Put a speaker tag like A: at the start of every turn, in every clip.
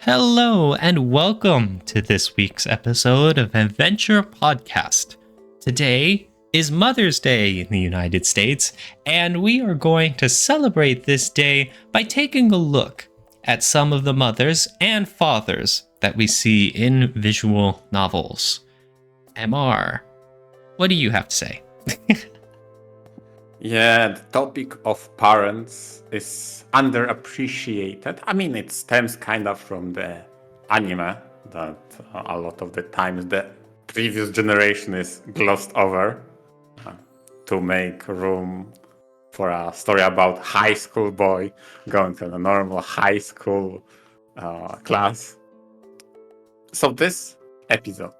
A: Hello, and welcome to this week's episode of VNture Podcast. Today is Mother's Day in the United States, and we are going to celebrate this day by taking a look at some of the mothers and fathers that we see in visual novels. MR, what do you have to say?
B: Yeah, the topic of parents is underappreciated. I mean, it stems kind of from the anime that a lot of the times the previous generation is glossed over to make room for a story about high school boy going to a normal high school class. So this episode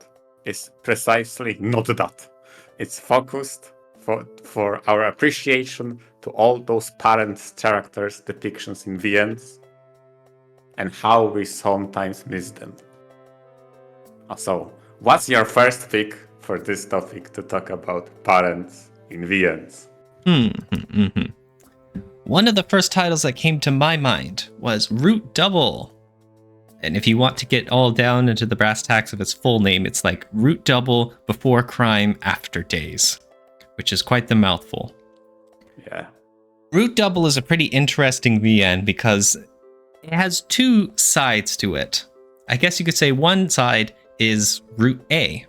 B: is precisely not that. It's focused for our appreciation to all those parents' characters' depictions in VNs and how we sometimes miss them. So, what's your first pick for this topic to talk about parents in VNs?
A: One of the first titles that came to my mind was Root Double. And if you want to get all down into the brass tacks of its full name, it's like Root Double Before Crime After Days, which is quite the mouthful.
B: Yeah.
A: Root Double is a pretty interesting VN because it has two sides to it. I guess you could say one side is Root A.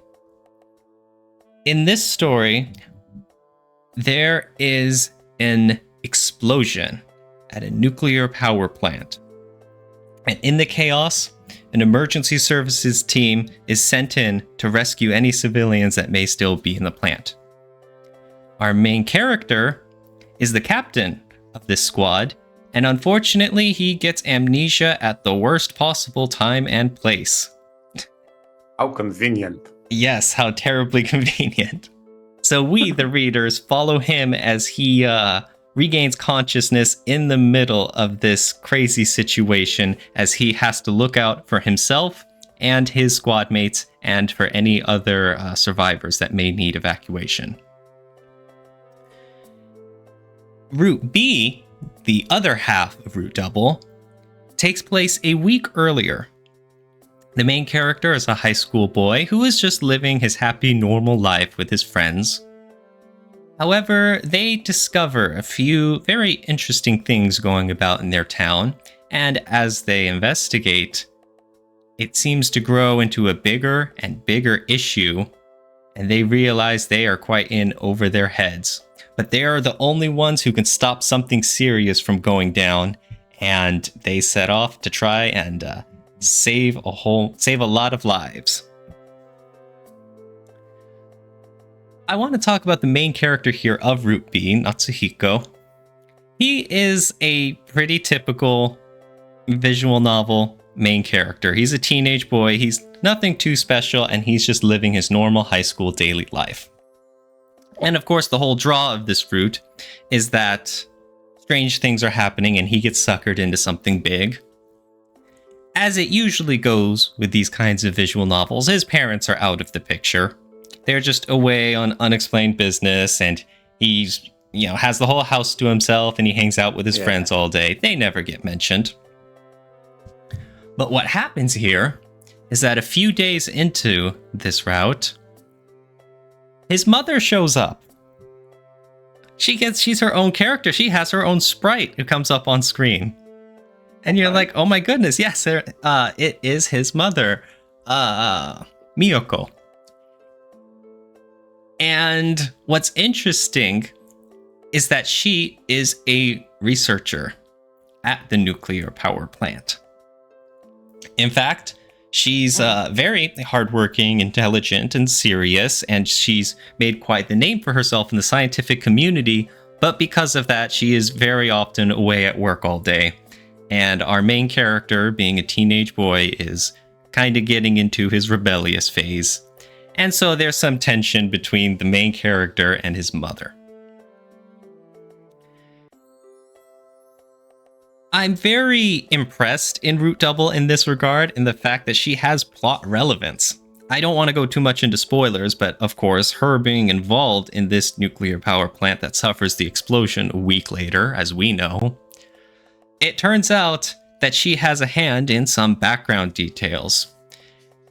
A: In this story, there is an explosion at a nuclear power plant. And in the chaos, an emergency services team is sent in to rescue any civilians that may still be in the plant. Our main character is the captain of this squad, and unfortunately, he gets amnesia at the worst possible time and place.
B: How convenient.
A: Yes, how terribly convenient. So we, the readers, follow him as he regains consciousness in the middle of this crazy situation as he has to look out for himself and his squad mates and for any other survivors that may need evacuation. Root B, the other half of Root Double, takes place a week earlier. The main character is a high school boy who is just living his happy, normal life with his friends. However, they discover a few very interesting things going about in their town, and as they investigate, it seems to grow into a bigger and bigger issue, and they realize they are quite in over their heads. But they are the only ones who can stop something serious from going down, and they set off to try and save a lot of lives. I want to talk about the main character here of Root B, Natsuhiko. He is a pretty typical visual novel main character. He's a teenage boy, he's nothing too special, and he's just living his normal high school daily life. And of course, the whole draw of this Root is that strange things are happening and he gets suckered into something big. As it usually goes with these kinds of visual novels, his parents are out of the picture. They're just away on unexplained business, and he's, has the whole house to himself, and he hangs out with his friends all day. They never get mentioned. But what happens here is that a few days into this route, his mother shows up. She's her own character. She has her own sprite who comes up on screen. And you're like, oh my goodness, yes, it is his mother, Miyoko. And what's interesting is that she is a researcher at the nuclear power plant. In fact, she's very hardworking, intelligent, and serious, and she's made quite the name for herself in the scientific community, but because of that, she is very often away at work all day. And our main character, being a teenage boy, is kind of getting into his rebellious phase. And so there's some tension between the main character and his mother. I'm very impressed in Root Double in this regard, in the fact that she has plot relevance. I don't want to go too much into spoilers, but of course, her being involved in this nuclear power plant that suffers the explosion a week later, as we know, it turns out that she has a hand in some background details.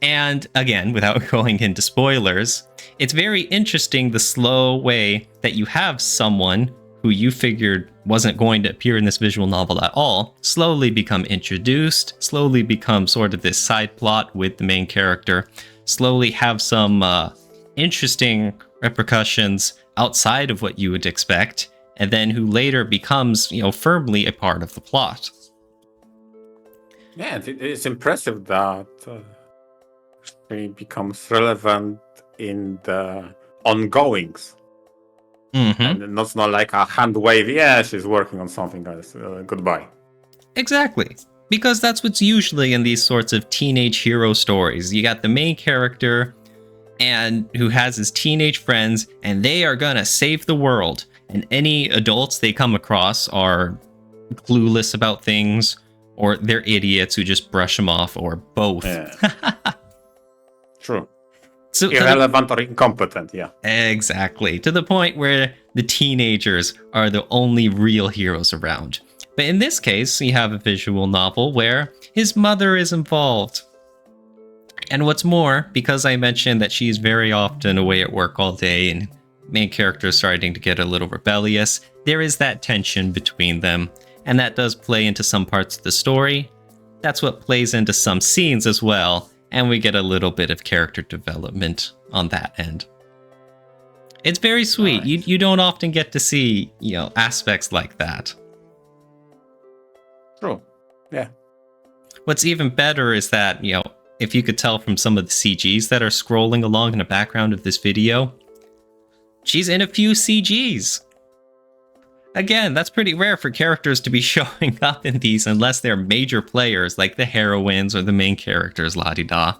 A: And again, without going into spoilers, it's very interesting the slow way that you have someone who you figured wasn't going to appear in this visual novel at all, slowly become introduced, slowly become sort of this side plot with the main character, slowly have some interesting repercussions outside of what you would expect, and then who later becomes, firmly a part of the plot.
B: Yeah, it's impressive that she becomes relevant in the ongoings.
A: Mm-hmm.
B: And it's not like a hand wave, yeah, she's working on something else, goodbye.
A: Exactly. Because that's what's usually in these sorts of teenage hero stories. You got the main character and who has his teenage friends, and they are gonna save the world. And any adults they come across are clueless about things, or they're idiots who just brush them off, or both.
B: Yeah. True.
A: So
B: irrelevant or incompetent, yeah.
A: Exactly. To the point where the teenagers are the only real heroes around. But in this case, you have a visual novel where his mother is involved. And what's more, because I mentioned that she's very often away at work all day and main character is starting to get a little rebellious, there is that tension between them. And that does play into some parts of the story. That's what plays into some scenes as well. And we get a little bit of character development on that end. It's very sweet. Nice. You don't often get to see, aspects like that.
B: True. Yeah.
A: What's even better is that, if you could tell from some of the CGs that are scrolling along in the background of this video, she's in a few CGs. Again, that's pretty rare for characters to be showing up in these unless they're major players like the heroines or the main characters, la-di-da.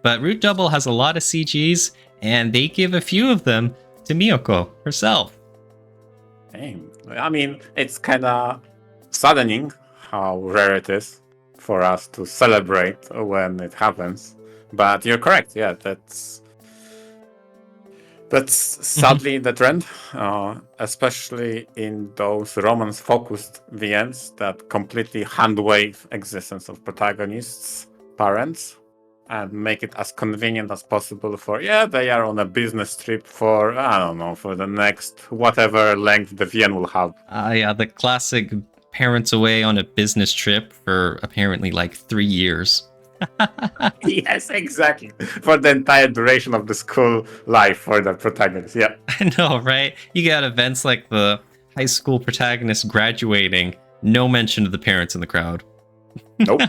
A: But Root Double has a lot of CGs, and they give a few of them to Miyoko herself.
B: Damn. I mean, it's kind of saddening how rare it is for us to celebrate when it happens. But you're correct, yeah, that's sadly the trend, especially in those romance-focused VNs that completely handwave existence of protagonists' parents and make it as convenient as possible for, they are on a business trip for, I don't know, for the next whatever length the VN will have.
A: The classic parents away on a business trip for apparently like 3 years.
B: Yes, exactly. For the entire duration of the school life for the protagonist, yeah.
A: I know, right? You got events like the high school protagonist graduating, no mention of the parents in the crowd.
B: Nope.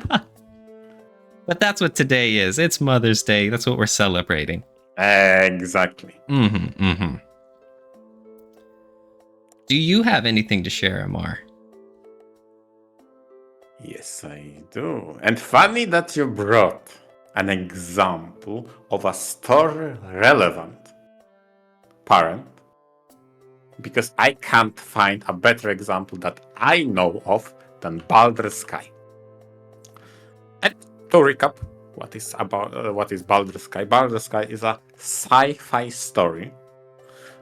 A: But that's what today is. It's Mother's Day. That's what we're celebrating.
B: Exactly.
A: Mm-hmm. Do you have anything to share, Amar?
B: Yes, I do. And funny that you brought an example of a story-relevant parent, because I can't find a better example that I know of than Baldur's Sky. And to recap, what is Baldur's Sky? Baldur's Sky is a sci-fi story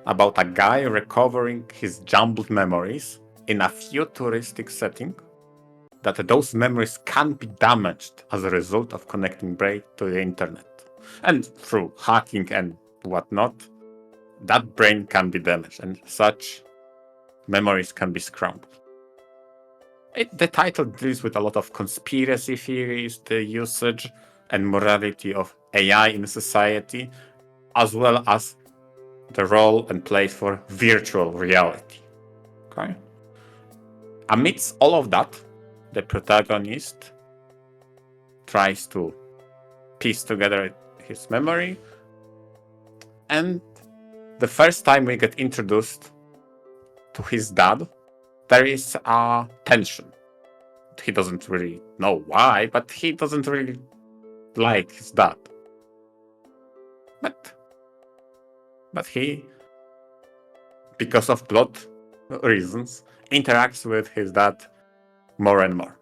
B: about a guy recovering his jumbled memories in a futuristic setting, that those memories can be damaged as a result of connecting brain to the internet. And through hacking and whatnot, that brain can be damaged and such memories can be scrambled. The title deals with a lot of conspiracy theories, the usage and morality of AI in society, as well as the role and place for virtual reality. Okay? Amidst all of that, the protagonist tries to piece together his memory, and the first time we get introduced to his dad, there is a tension. He doesn't really know why, but he doesn't really like his dad. But he, because of plot reasons, interacts with his dad more and more.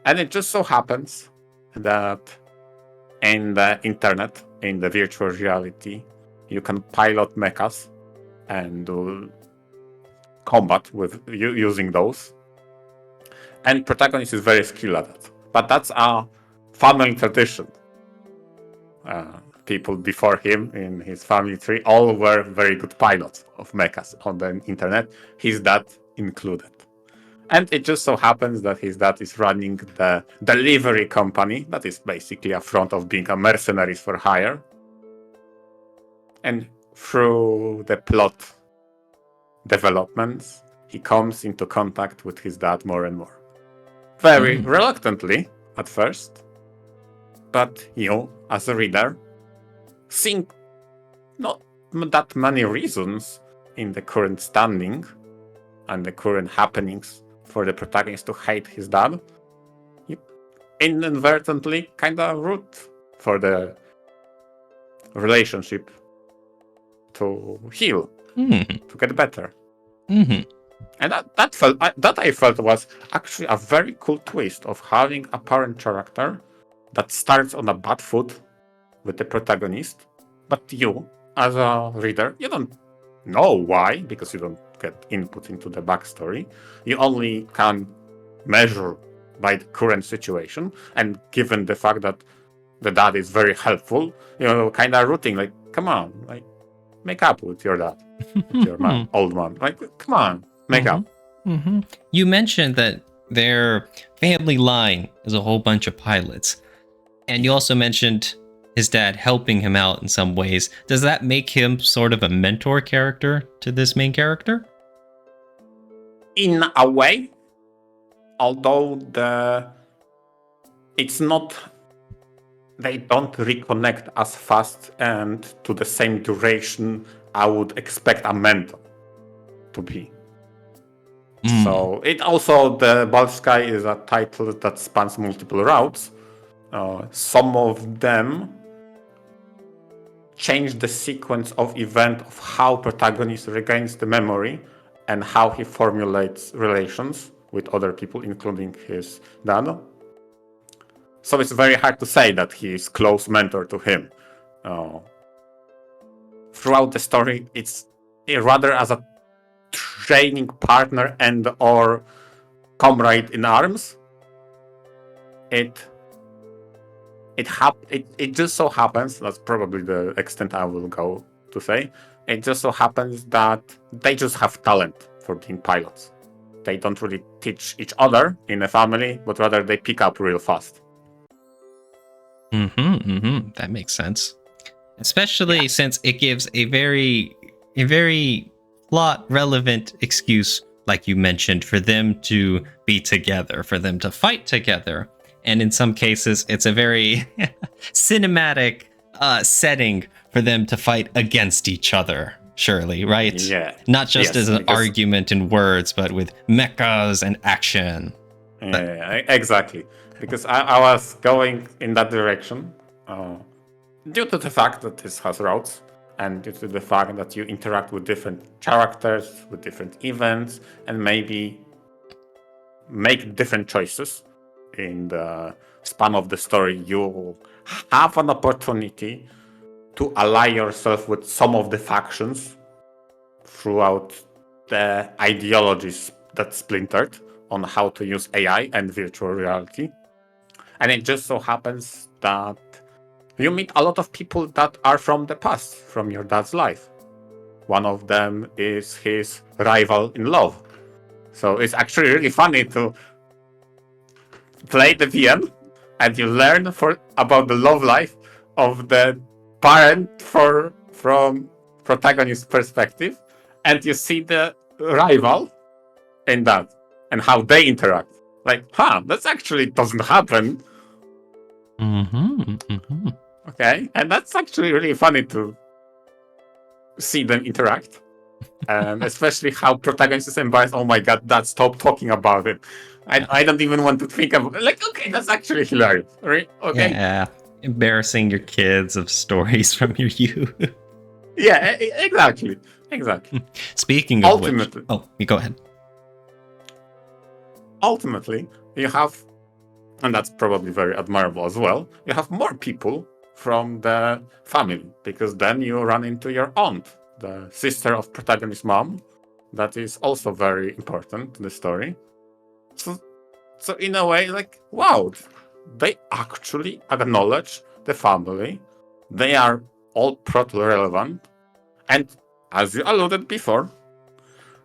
B: And it just so happens that in the internet, in the virtual reality, you can pilot mechas and do combat with using those. And protagonist is very skilled at it. But that's a family tradition. People before him in his family tree all were very good pilots of mechas on the internet, his dad included. And it just so happens that his dad is running the delivery company that is basically a front of being a mercenaries for hire. And through the plot developments, he comes into contact with his dad more and more. Very reluctantly at first, but you, as a reader, seeing not that many reasons in the current standing and the current happenings for the protagonist to hate his dad, you inadvertently kind of root for the relationship to heal, to get better. And that I felt was actually a very cool twist of having a parent character that starts on a bad foot with the protagonist, but you, as a reader, you don't know why, because you don't get input into the backstory. You only can measure by the current situation, and given the fact that the dad is very helpful, kind of rooting, like, come on, like, make up with your dad, with your man, old man. Like, come on, make up.
A: You mentioned that their family line is a whole bunch of pilots. And you also mentioned his dad helping him out in some ways. Does that make him sort of a mentor character to this main character?
B: In a way, although it's not, they don't reconnect as fast and to the same duration I would expect a mentor to be. So it also, the Bald Sky is a title that spans multiple routes. Some of them change the sequence of event of how protagonist regains the memory and how he formulates relations with other people, including his dad. So it's very hard to say that he is close mentor to him. Throughout the story, it's rather as a training partner and or comrade in arms. It just so happens, that's probably the extent I will go to say, it just so happens that they just have talent for being pilots. They don't really teach each other in a family, but rather they pick up real fast.
A: That makes sense. Especially since it gives a very plot relevant excuse, like you mentioned, for them to be together, for them to fight together. And in some cases, it's a very cinematic setting for them to fight against each other, surely, right?
B: Yeah.
A: Not just as an argument in words, but with mechas and action.
B: Yeah, exactly. Because I was going in that direction due to the fact that this has routes and due to the fact that you interact with different characters, with different events, and maybe make different choices in the span of the story. You have an opportunity to ally yourself with some of the factions throughout the ideologies that splintered on how to use AI and virtual reality. And it just so happens that you meet a lot of people that are from the past, from your dad's life. One of them is his rival in love. So it's actually really funny to play the VM and you learn about the love life of the parent from protagonist's perspective, and you see the rival in that and how they interact. Like, that actually doesn't happen. Okay, and that's actually really funny to see them interact. And especially how protagonist is embarrassed. Oh my god, Dad, stop talking about it. I don't even want to think about it. Like, okay, that's actually hilarious. Right? Okay.
A: Yeah. Embarrassing your kids of stories from your youth.
B: Yeah, exactly.
A: Speaking of ultimately, you go ahead.
B: Ultimately, you have, and that's probably very admirable as well, you have more people from the family, because then you run into your aunt, the sister of protagonist's mom. That is also very important to the story. So So in a way, like, wow, they actually acknowledge the family. They are all proto-relevant. And as you alluded before,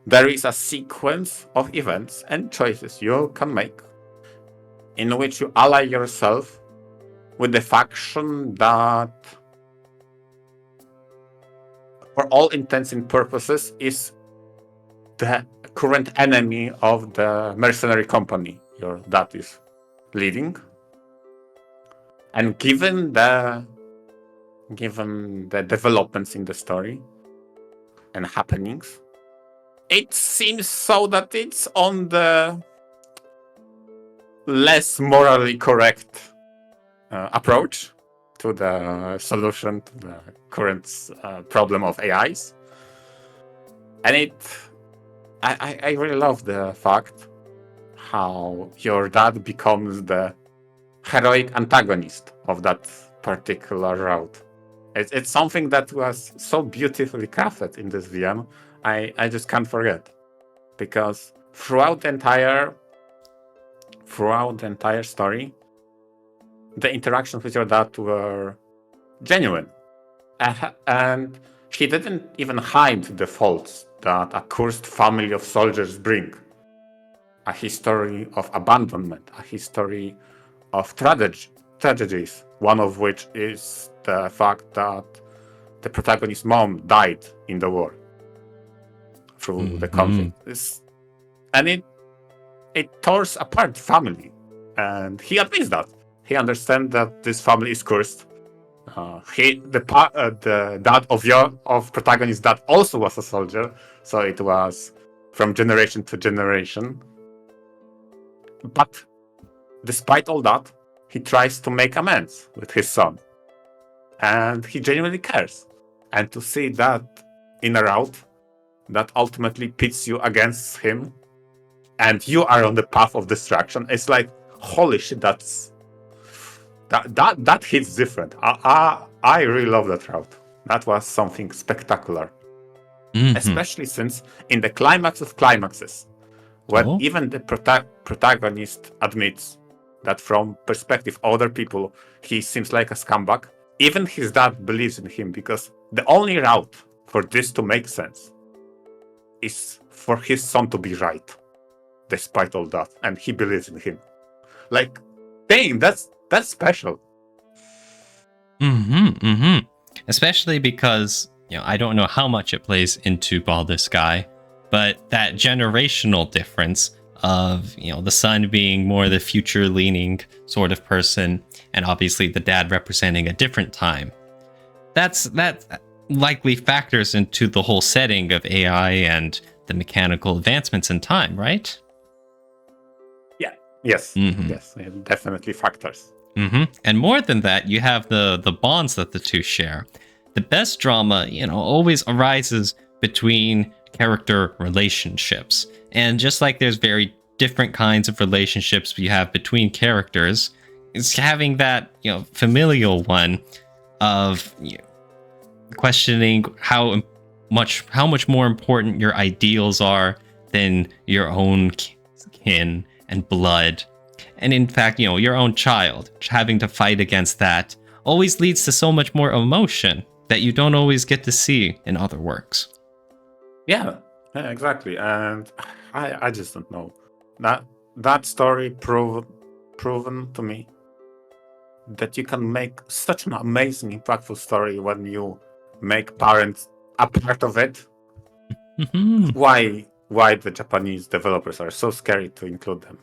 B: there is a sequence of events and choices you can make in which you ally yourself with the faction that, for all intents and purposes, is the current enemy of the mercenary company your dad is leading. And given the developments in the story and happenings, it seems so that it's on the less morally correct approach to the solution to the current problem of AIs. And I really love the fact how your dad becomes the heroic antagonist of that particular route. It's something that was so beautifully crafted in this VM. I just can't forget, because throughout the entire story, the interactions with your dad were genuine, and he didn't even hide the faults that a cursed family of soldiers bring. A history of abandonment, a history of tragedies, one of which is the fact that the protagonist's mom died in the war through the conflict. And it tears apart family. And he admits that. He understands that this family is cursed. The dad of protagonist's dad also was a soldier, so it was from generation to generation. But despite all that, he tries to make amends with his son. And he genuinely cares. And to see that in a route that ultimately pits you against him, and you are on the path of destruction, it's like, holy shit, that hits different. I really love that route. That was something spectacular. Especially since in the climax of climaxes, when even the protagonist admits that from perspective of other people, he seems like a scumbag, even his dad believes in him, because the only route for this to make sense is for his son to be right, despite all that, and he believes in him. Like, dang, that's special.
A: Especially because, I don't know how much it plays into Baldur's Sky, but that generational difference of, the son being more the future-leaning sort of person, and obviously the dad representing a different time. That likely factors into the whole setting of AI and the mechanical advancements in time, right?
B: Yeah. Yes. Yes. It definitely factors.
A: And more than that, you have the bonds that the two share. The best drama, always arises between character relationships. And just like there's very different kinds of relationships you have between characters, it's having that, familial one of questioning how much more important your ideals are than your own kin and blood. And in fact, your own child, having to fight against that always leads to so much more emotion that you don't always get to see in other works.
B: Yeah, exactly. And I just don't know. That story proven to me that you can make such an amazing, impactful story when you make parents a part of it. Why the Japanese developers are so scary to include them?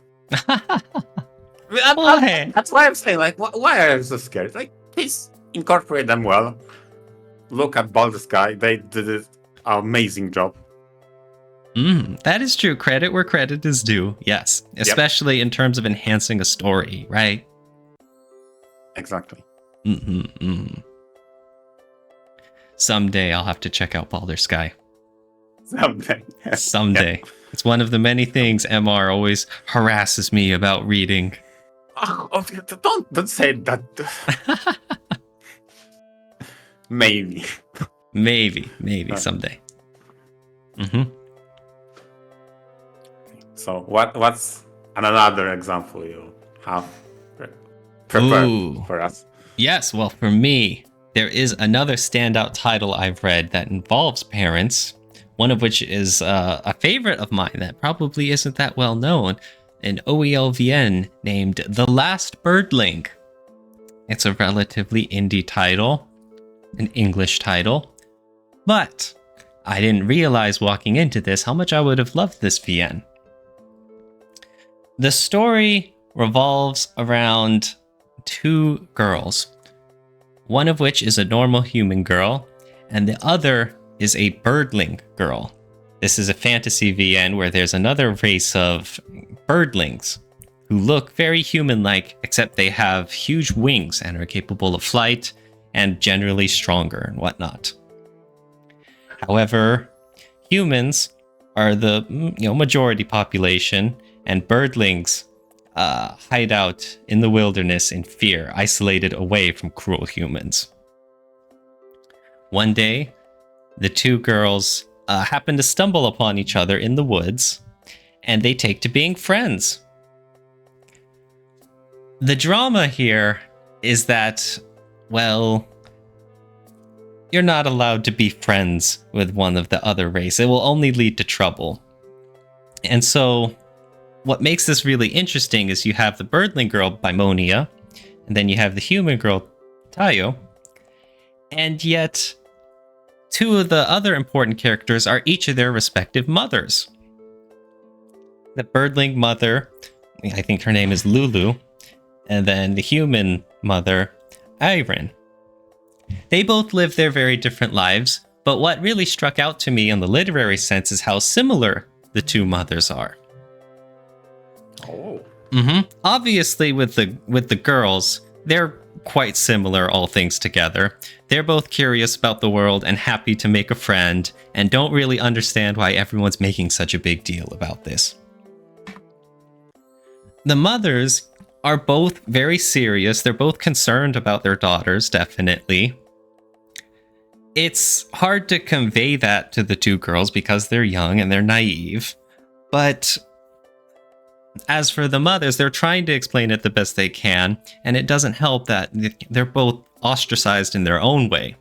B: That's why I'm saying, like, why are you so scared? Like, please incorporate them well. Look at Baldur's Sky; they did an amazing job.
A: That is true. Credit where credit is due. Yes, especially in terms of enhancing a story, right?
B: Exactly.
A: Someday I'll have to check out Baldur's Sky.
B: Someday.
A: Yep. It's one of the many things MR always harasses me about reading.
B: Oh, don't say that. Maybe someday.
A: Mm-hmm.
B: So what's And another example you have prepared for us.
A: Yes, well, for me, there is another standout title I've read that involves parents, one of which is a favorite of mine that probably isn't that well known, an OELVN named The Last Birdling. It's a relatively indie title, an English title, but I didn't realize walking into this how much I would have loved this VN. The story revolves around two girls, one of which is a normal human girl, and the other is a birdling girl. This is a fantasy VN where there's another race of birdlings who look very human-like, except they have huge wings and are capable of flight and generally stronger and whatnot. However, humans are the majority population, and birdlings hide out in the wilderness in fear, isolated away from cruel humans. One day, the two girls happen to stumble upon each other in the woods, and they take to being friends. The drama here is that, well, you're not allowed to be friends with one of the other race. It will only lead to trouble. And so, what makes this really interesting is you have the birdling girl, Bimonia, and then you have the human girl, Tayo, and yet two of the other important characters are each of their respective mothers. The birdling mother, I think her name is Lulu, and then the human mother, Irene. They both live their very different lives, but what really struck out to me in the literary sense is how similar the two mothers are.
B: Oh.
A: Obviously, with the girls, they're quite similar, all things together. They're both curious about the world and happy to make a friend, and don't really understand why everyone's making such a big deal about this. The mothers are both very serious. They're both concerned about their daughters, definitely. It's hard to convey that to the two girls because they're young and they're naive. But as for the mothers, they're trying to explain it the best they can, and it doesn't help that they're both ostracized in their own way.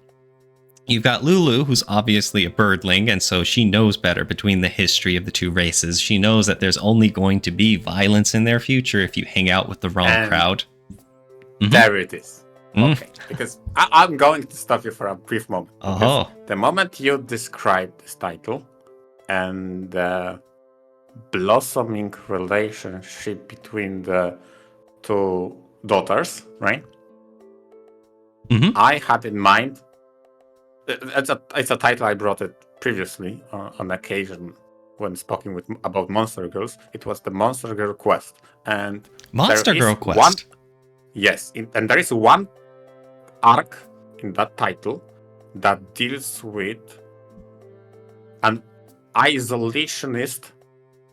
A: You've got Lulu, who's obviously a birdling, and so she knows better between the history of the two races. She knows that there's only going to be violence in their future if you hang out with the wrong crowd.
B: There it is. Okay, because I'm going to stop you for a brief moment. The moment you describe this title and the blossoming relationship between the two daughters, right? I had in mind, it's a title I brought it previously on occasion when speaking about Monster Girls. It was the Monster Girl Quest. And
A: Monster Girl Quest?
B: Yes, and there is one arc in that title that deals with an isolationist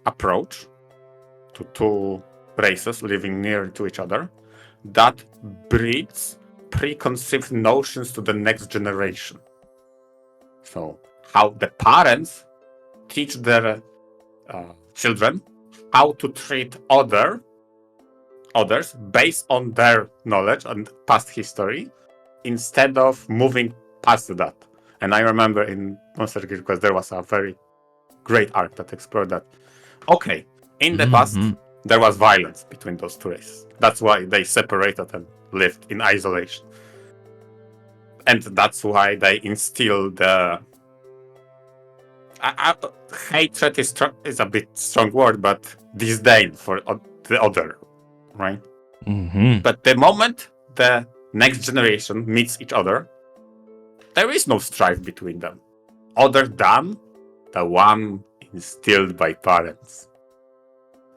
B: approach to two races living near to each other that breeds preconceived notions to the next generation. So, how the parents teach their children how to treat others based on their knowledge and past history, instead of moving past that. And I remember in Monster Girl Quest there was a very great arc that explored that. Okay, in the past there was violence between those two races. That's why they separated and lived in isolation. And that's why they instilled the hatred is a bit strong word, but disdain for the other, right? But the moment the next generation meets each other, there is no strife between them, other than the one instilled by parents.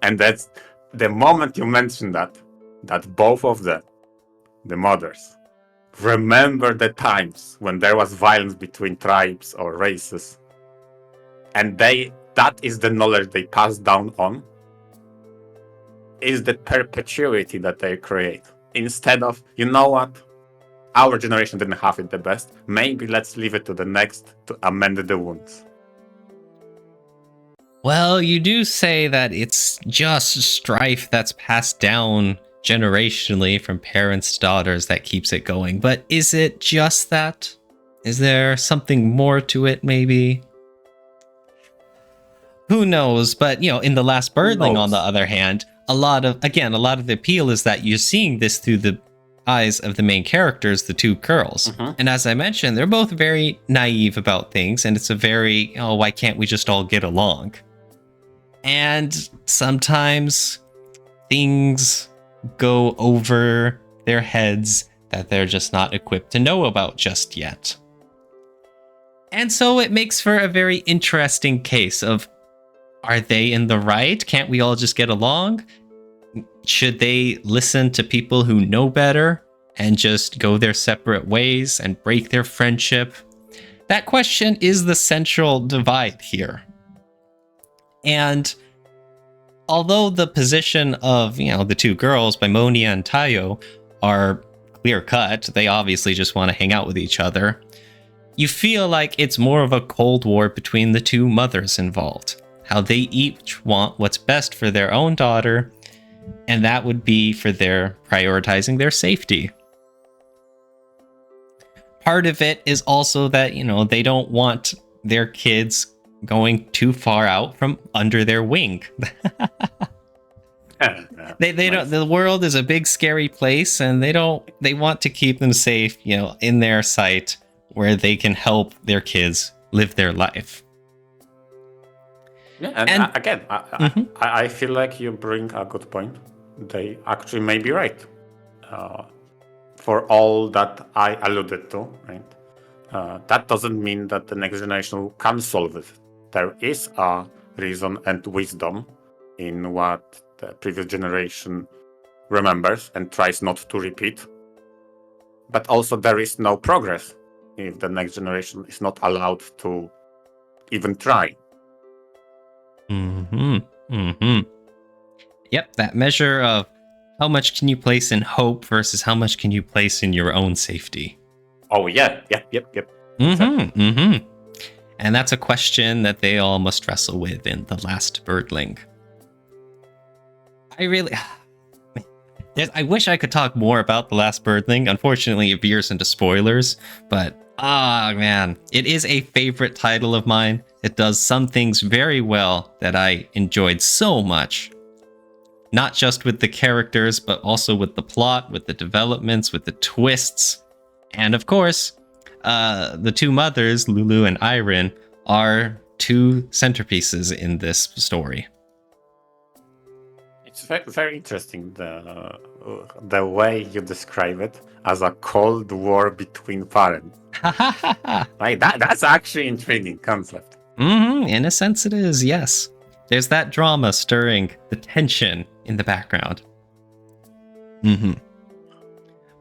B: And that's the moment you mention that both of the mothers remember the times when there was violence between tribes or races, and that is the knowledge they pass down on, is the perpetuity that they create. Instead of, you know what, our generation didn't have it the best, maybe let's leave it to the next to amend the wounds.
A: Well, you do say that it's just strife that's passed down generationally from parents to daughters that keeps it going. But is it just that? Is there something more to it, maybe? Who knows? But, in The Last
B: Who
A: Birdling, on the
B: knows?
A: other hand, a lot of the appeal is that you're seeing this through the eyes of the main characters, the two girls.
B: Mhm.
A: And as I mentioned, they're both very naive about things, and it's a very, why can't we just all get along? And sometimes things go over their heads that they're just not equipped to know about just yet. And so it makes for a very interesting case of, are they in the right? Can't we all just get along? Should they listen to people who know better and just go their separate ways and break their friendship? That question is the central divide here. And although the position of, the two girls, Bimonia and Tayo, are clear cut, they obviously just want to hang out with each other, you feel like it's more of a cold war between the two mothers involved. How they each want what's best for their own daughter, and that would be for their prioritizing their safety. Part of it is also that, they don't want their kids going too far out from under their wing. They don't. The world is a big scary place, and they want to keep them safe, in their sight where they can help their kids live their life.
B: Yeah, and again, I feel like you bring a good point. They actually may be right. For all that I alluded to, right? That doesn't mean that the next generation can solve it. There is a reason and wisdom in what the previous generation remembers and tries not to repeat. But also there is no progress if the next generation is not allowed to even try.
A: Yep, that measure of how much can you place in hope versus how much can you place in your own safety.
B: Oh yeah, yep.
A: Exactly. And that's a question that they all must wrestle with in The Last Birdling. I wish I could talk more about The Last Birdling. Unfortunately, it veers into spoilers, but man, it is a favorite title of mine. It does some things very well that I enjoyed so much. Not just with the characters, but also with the plot, with the developments, with the twists. And of course, the two mothers, Lulu and Irene, are two centerpieces in this story.
B: It's very, very interesting, the way you describe it as a cold war between parents. Like that's actually intriguing concept.
A: In a sense it is, yes. There's that drama stirring the tension in the background.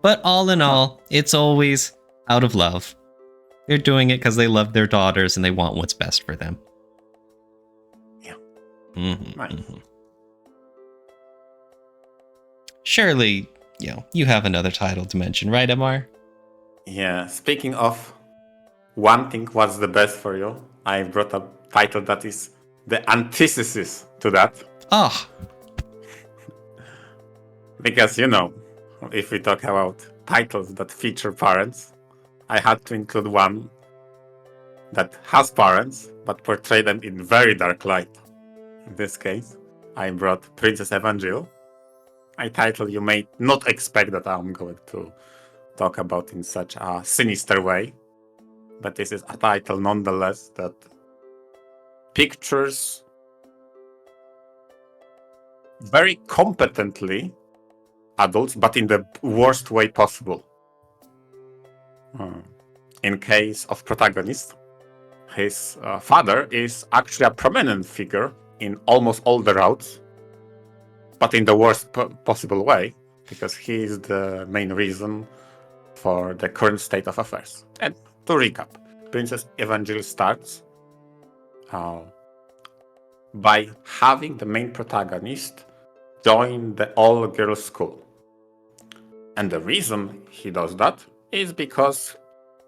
A: But all in all, it's always out of love. They're doing it because they love their daughters and they want what's best for them.
B: Yeah.
A: Nice. Surely, you have another title to mention, right, Amar?
B: Yeah. Speaking of wanting what's the best for you, I brought a title that is the antithesis to that.
A: Oh.
B: Because, if we talk about titles that feature parents, I had to include one that has parents, but portray them in very dark light. In this case, I brought Princess Evangel, a title you may not expect that I'm going to talk about in such a sinister way. But this is a title nonetheless that pictures very competently adults, but in the worst way possible. In case of protagonist, his father is actually a prominent figure in almost all the routes, but in the worst possible way, because he is the main reason for the current state of affairs. And to recap, Princess Evangel starts by having the main protagonist join the all-girls school. And the reason he does that is because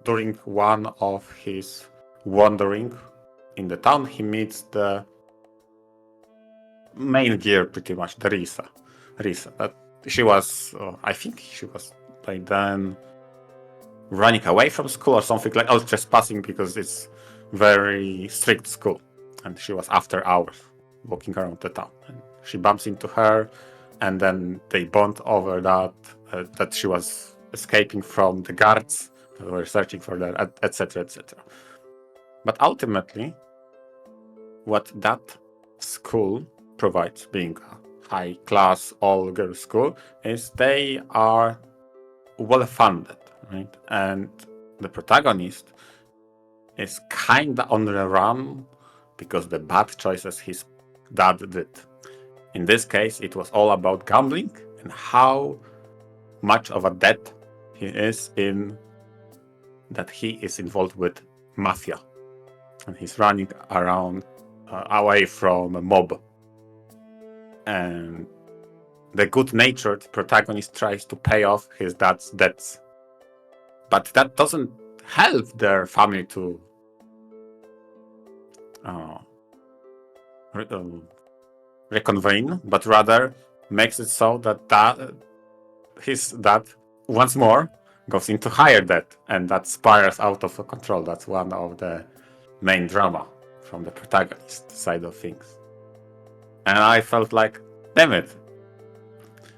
B: during one of his wandering in the town, he meets the main gear pretty much, the Risa. That she was, I think she was by then running away from school or something like. I was trespassing because it's very strict school, and she was after hours walking around the town. And she bumps into her, and then they bond over that she was escaping from the guards that were searching for her, etc., etc. But ultimately, what that school provides, being a high-class all-girls school, is they are well-funded, right? And the protagonist is kinda on the run because the bad choices his dad did. In this case, it was all about gambling and how much of a debt he is in, that he is involved with mafia. And he's running around away from a mob. And the good-natured protagonist tries to pay off his dad's debts. But that doesn't help their family to reconvene, but rather makes it so that his dad once more goes into higher debt, and that spirals out of control. That's one of the main drama from the protagonist side of things. And I felt like, damn it.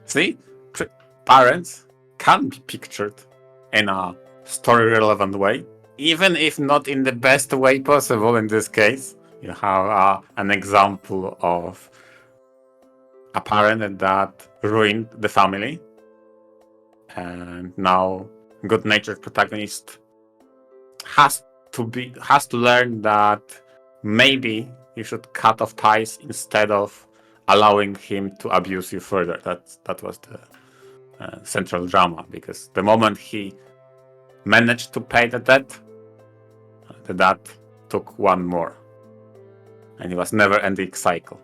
B: See, parents can be pictured in a story-relevant way, even if not in the best way possible in this case. You have an example of a parent that ruined the family, and now good-natured protagonist has to learn that maybe you should cut off ties instead of allowing him to abuse you further. That was the central drama, because the moment he managed to pay the debt took one more, and it was never-ending cycle.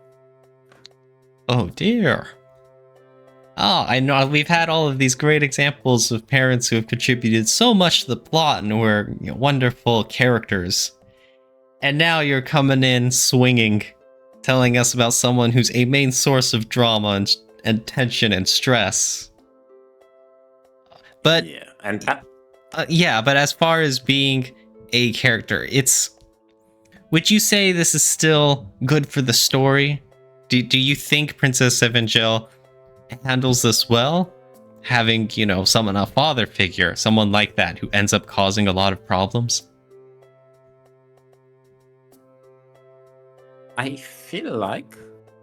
A: Oh dear. Oh, I know we've had all of these great examples of parents who have contributed so much to the plot and were wonderful characters. And now you're coming in swinging, telling us about someone who's a main source of drama and tension and stress. But
B: yeah, and that...
A: but as far as being a character, would you say this is still good for the story? Do you think Princess Evangel handles this well? Having, a father figure, someone like that who ends up causing a lot of problems?
B: I feel like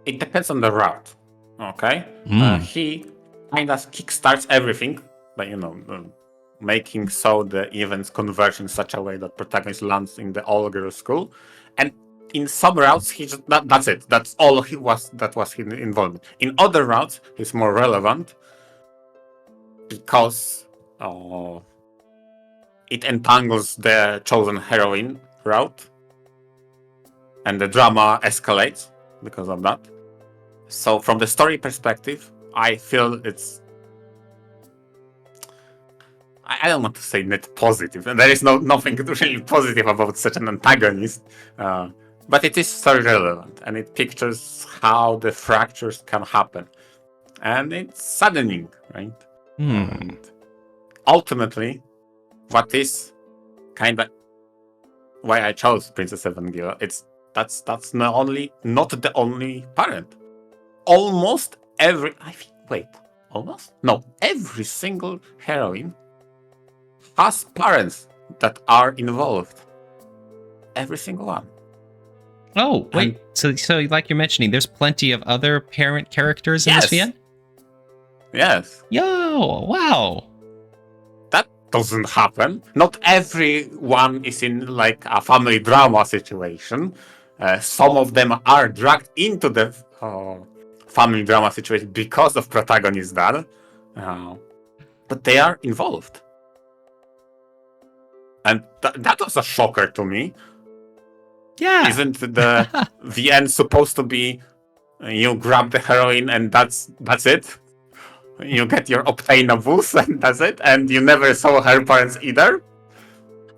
B: it depends on the route. Okay? He kind of kickstarts everything by, making so the events converge in such a way that protagonist lands in the all-girls school. And in some routes, that's it. That's all that was his involvement. In other routes, he's more relevant because it entangles the chosen heroine route, and the drama escalates because of that. So from the story perspective, I feel it's... I don't want to say net positive. There is nothing really positive about such an antagonist. But it is so relevant, and it pictures how the fractures can happen. And it's saddening, right? And ultimately, what is kind of why I chose Princess Evangel, that's not the only parent. Almost every... every single heroine has parents that are involved. Every single one.
A: Oh, wait. So like you're mentioning, there's plenty of other parent characters in this VN?
B: Yes.
A: Yo, wow.
B: That doesn't happen. Not everyone is in like a family drama situation. Some of them are dragged into the family drama situation because of protagonist dad. But they are involved. And that was a shocker to me.
A: Yeah.
B: Isn't the VN supposed to be you grab the heroine and that's it? You get your obtainables and that's it? And you never saw her parents either?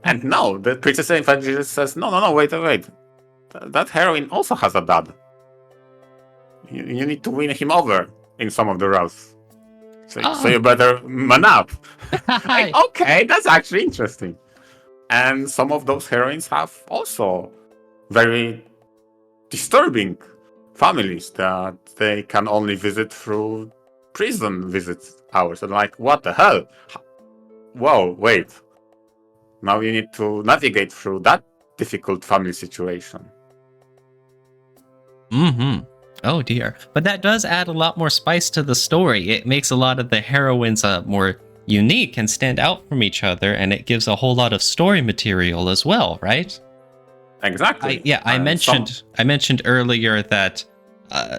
B: And no, the Princess Evangelist says, no, wait. That heroine also has a dad. You need to win him over in some of the roles. So
A: Oh.
B: you better man up. Like, okay, that's actually interesting. And some of those heroines have also very disturbing families that they can only visit through prison visit hours. And like, what the hell? Whoa, wait. Now you need to navigate through that difficult family situation.
A: Mm-hmm. Oh dear. But that does add a lot more spice to the story. It makes a lot of the heroines more unique and stand out from each other, and it gives a whole lot of story material as well, right?
B: Exactly.
A: I mentioned earlier that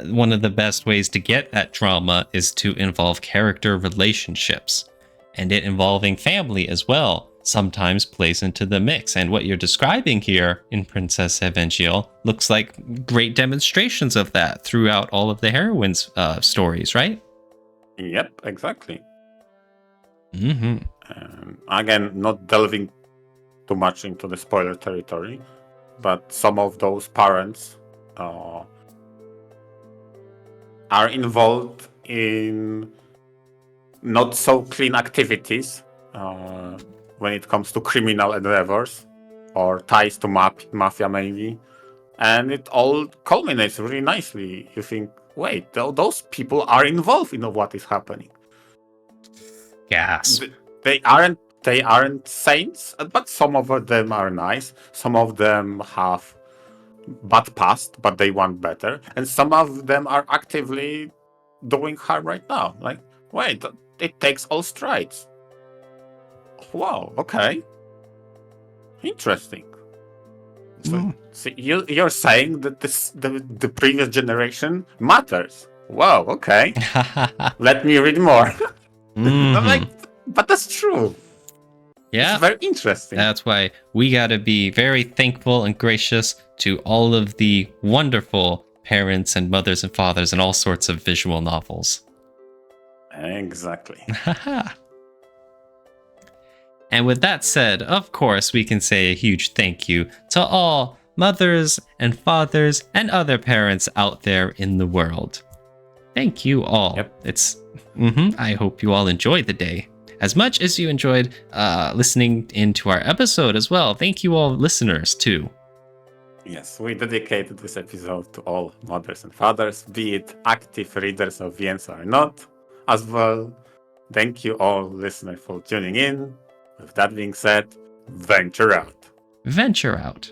A: one of the best ways to get that drama is to involve character relationships, and it involving family as well sometimes plays into the mix. And what you're describing here in Princess Evangel looks like great demonstrations of that throughout all of the heroines' stories, right?
B: Yep, exactly.
A: Mm-hmm.
B: Again, not delving too much into the spoiler territory, but some of those parents are involved in not so clean activities when it comes to criminal endeavors or ties to mafia maybe, and it all culminates really nicely. You think, wait, those people are involved in what is happening.
A: Gasp.
B: They aren't saints, but some of them are nice. Some of them have bad past, but they want better, and some of them are actively doing harm right now. Like, wait, it takes all strides. Wow, okay, interesting. So you're saying that the previous generation matters. Wow, okay. Let me read more. I'm like, but that's true.
A: Yeah.
B: It's very interesting.
A: That's why we got to be very thankful and gracious to all of the wonderful parents and mothers and fathers in all sorts of visual novels.
B: Exactly.
A: And with that said, of course, we can say a huge thank you to all mothers and fathers and other parents out there in the world. Thank you all.
B: Yep.
A: I hope you all enjoyed the day as much as you enjoyed listening into our episode as well. Thank you all listeners too.
B: Yes, we dedicated this episode to all mothers and fathers, be it active readers of VNture or not, as well. Thank you all listeners for tuning in. With that being said, venture out.
A: Venture out.